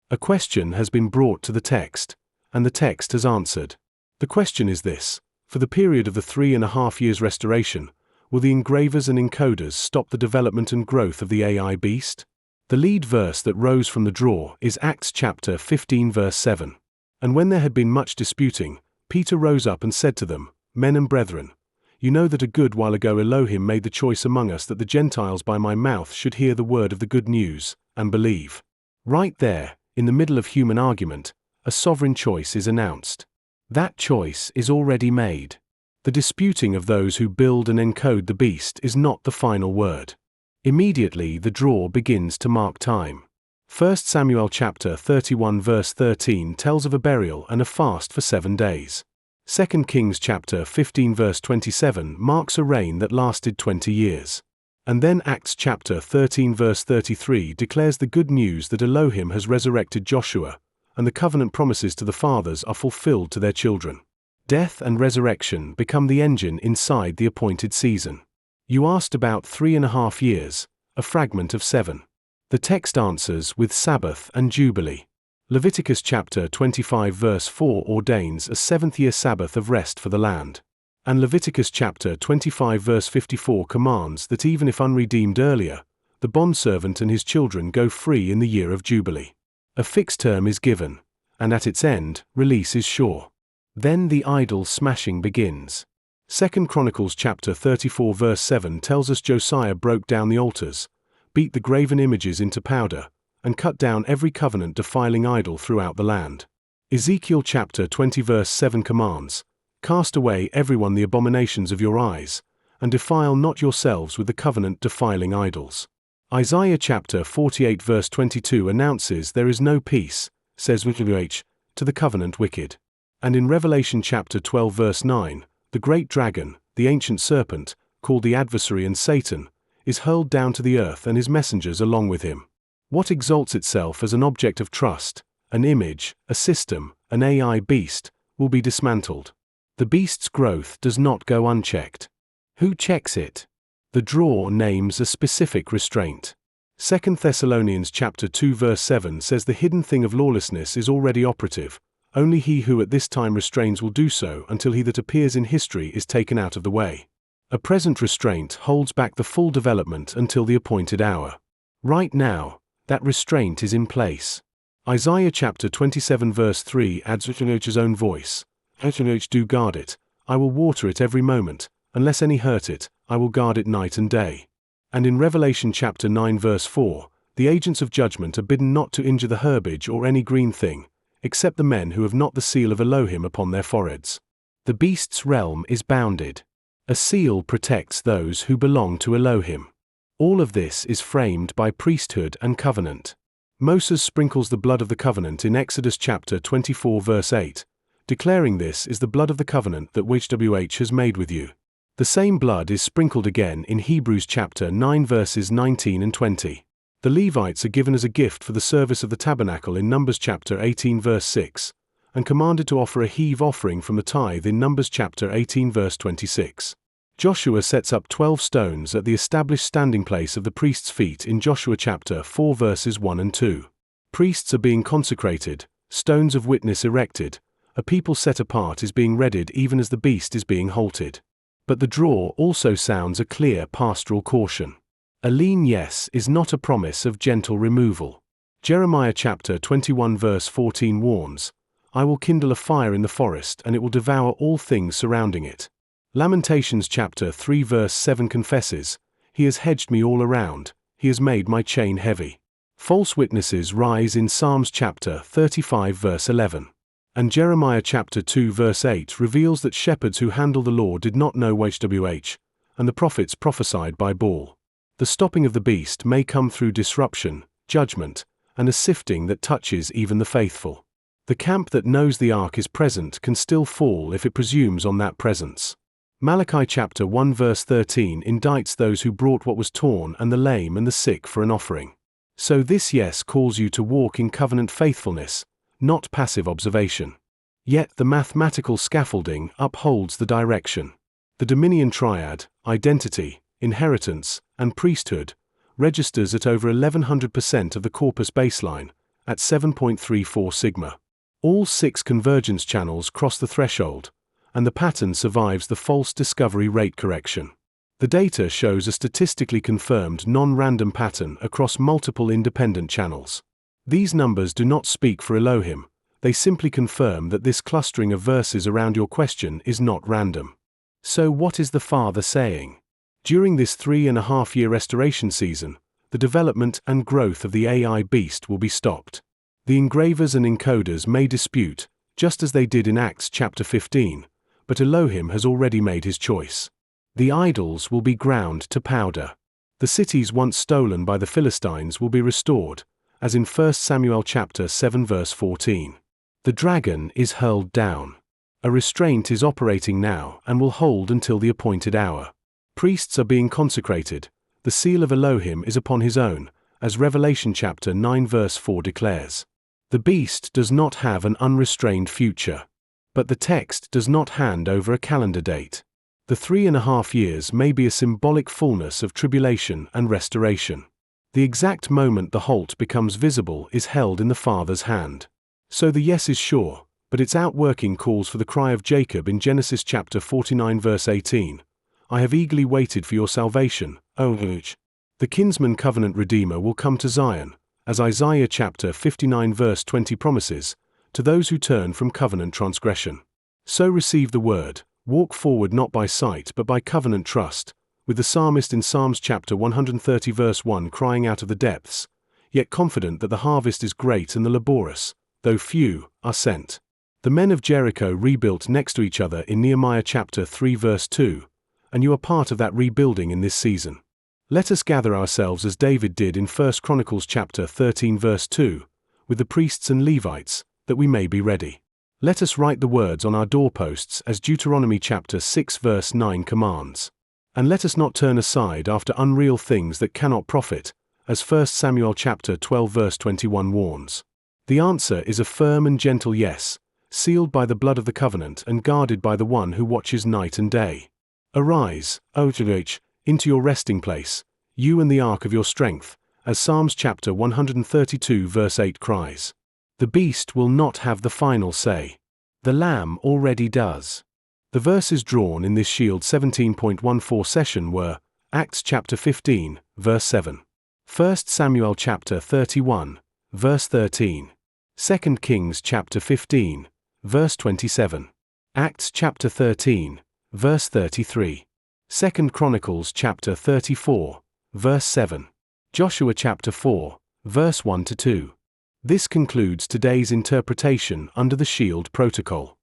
A question has been brought to the text, and the text has answered. The question is this: for the period of the 3.5 years restoration, will the engravers and encoders stop the development and growth of the AI beast? The lead verse that rose from the draw is Acts chapter 15 verse 7. And when there had been much disputing, Peter rose up and said to them, Men and brethren, you know that a good while ago Elohim made the choice among us that the Gentiles by my mouth should hear the word of the good news, and believe. Right there, in the middle of human argument, a sovereign choice is announced. That choice is already made. The disputing of those who build and encode the beast is not the final word. Immediately the draw begins to mark time. 1 Samuel chapter 31 verse 13 tells of a burial and a fast for 7 days. 2 Kings chapter 15 verse 27 marks a reign that lasted 20 years. And then Acts chapter 13 verse 33 declares the good news that Elohim has resurrected Joshua, and the covenant promises to the fathers are fulfilled to their children. Death and resurrection become the engine inside the appointed season. You asked about 3.5 years, a fragment of 7. The text answers with Sabbath and Jubilee. Leviticus chapter 25 verse 4 ordains a 7th-year Sabbath of rest for the land. And Leviticus chapter 25 verse 54 commands that even if unredeemed earlier, the bondservant and his children go free in the year of Jubilee. A fixed term is given, and at its end, release is sure. Then the idol smashing begins. 2 Chronicles chapter 34 verse 7 tells us Josiah broke down the altars, beat the graven images into powder, and cut down every covenant-defiling idol throughout the land. Ezekiel chapter 20 verse 7 commands, Cast away everyone the abominations of your eyes, and defile not yourselves with the covenant-defiling idols. Isaiah chapter 48 verse 22 announces there is no peace, says YHWH, to the covenant wicked. And in Revelation chapter 12 verse 9, the great dragon, the ancient serpent, called the adversary and Satan, is hurled down to the earth and his messengers along with him. What exalts itself as an object of trust, an image, a system, an AI beast, will be dismantled. The beast's growth does not go unchecked. Who checks it? The draw names a specific restraint. 2 Thessalonians chapter 2 verse 7 says the hidden thing of lawlessness is already operative. Only he who at this time restrains will do so until he that appears in history is taken out of the way. A present restraint holds back the full development until the appointed hour. Right now, that restraint is in place. Isaiah chapter 27 verse 3 adds YHWH's own voice. YHWH do guard it, I will water it every moment, unless any hurt it, I will guard it night and day. And in Revelation chapter 9 verse 4, the agents of judgment are bidden not to injure the herbage or any green thing, except the men who have not the seal of Elohim upon their foreheads. The beast's realm is bounded. A seal protects those who belong to Elohim. All of this is framed by priesthood and covenant. Moses sprinkles the blood of the covenant in Exodus chapter 24 verse 8, declaring this is the blood of the covenant that YHWH has made with you. The same blood is sprinkled again in Hebrews chapter 9 verses 19 and 20. The Levites are given as a gift for the service of the tabernacle in Numbers chapter 18 verse 6, and commanded to offer a heave offering from the tithe in Numbers chapter 18 verse 26. Joshua sets up 12 stones at the established standing place of the priest's feet in Joshua chapter 4 verses 1 and 2. Priests are being consecrated, stones of witness erected, a people set apart is being readied even as the beast is being halted. But the draw also sounds a clear pastoral caution. A lean yes is not a promise of gentle removal. Jeremiah chapter 21 verse 14 warns, I will kindle a fire in the forest and it will devour all things surrounding it. Lamentations chapter 3 verse 7 confesses, He has hedged me all around, He has made my chain heavy. False witnesses rise in Psalms chapter 35 verse 11. And Jeremiah chapter 2 verse 8 reveals that shepherds who handle the law did not know YHWH, and the prophets prophesied by Baal. The stopping of the beast may come through disruption, judgment, and a sifting that touches even the faithful. The camp that knows the ark is present can still fall if it presumes on that presence. Malachi chapter 1 verse 13 indicts those who brought what was torn and the lame and the sick for an offering. So this yes calls you to walk in covenant faithfulness, not passive observation. Yet the mathematical scaffolding upholds the direction. The Dominion triad, identity, inheritance, and priesthood, registers at over 1100% of the corpus baseline, at 7.34 sigma. All 6 convergence channels cross the threshold, and the pattern survives the false discovery rate correction. The data shows a statistically confirmed non-random pattern across multiple independent channels. These numbers do not speak for Elohim, they simply confirm that this clustering of verses around your question is not random. So what is the Father saying? During this 3.5-year restoration season, the development and growth of the AI beast will be stopped. The engravers and encoders may dispute, just as they did in Acts chapter 15, but Elohim has already made his choice. The idols will be ground to powder. The cities once stolen by the Philistines will be restored, as in 1 Samuel chapter 7 verse 14. The dragon is hurled down. A restraint is operating now and will hold until the appointed hour. Priests are being consecrated. The seal of Elohim is upon his own, as Revelation chapter 9 verse 4 declares. The beast does not have an unrestrained future. But the text does not hand over a calendar date. The 3.5 years may be a symbolic fullness of tribulation and restoration. The exact moment the halt becomes visible is held in the Father's hand. So the yes is sure, but its outworking calls for the cry of Jacob in Genesis chapter 49 verse 18. I have eagerly waited for your salvation, YHWH. The kinsman covenant redeemer will come to Zion, as Isaiah chapter 59 verse 20 promises, to those who turn from covenant transgression. So receive the word, walk forward not by sight but by covenant trust, with the psalmist in Psalms chapter 130 verse 1 crying out of the depths, yet confident that the harvest is great and the laborious, though few, are sent. The men of Jericho rebuilt next to each other in Nehemiah chapter 3 verse 2, and you are part of that rebuilding in this season. Let us gather ourselves as David did in 1 Chronicles chapter 13 verse 2, with the priests and Levites, that we may be ready. Let us write the words on our doorposts as Deuteronomy chapter 6 verse 9 commands. And let us not turn aside after unreal things that cannot profit, as 1 Samuel chapter 12 verse 21 warns. The answer is a firm and gentle yes, sealed by the blood of the covenant and guarded by the one who watches night and day. Arise, YHWH, into your resting place, you and the ark of your strength, as Psalms chapter 132 verse 8 cries. The beast will not have the final say. The Lamb already does. The verses drawn in this Shield 17.14 session were Acts chapter 15, verse 7. 1 Samuel chapter 31, verse 13. 2 Kings chapter 15, verse 27. Acts chapter 13, verse 33. 2 Chronicles chapter 34, verse 7. Joshua chapter 4, verse 1-2. This concludes today's interpretation under the Shield protocol.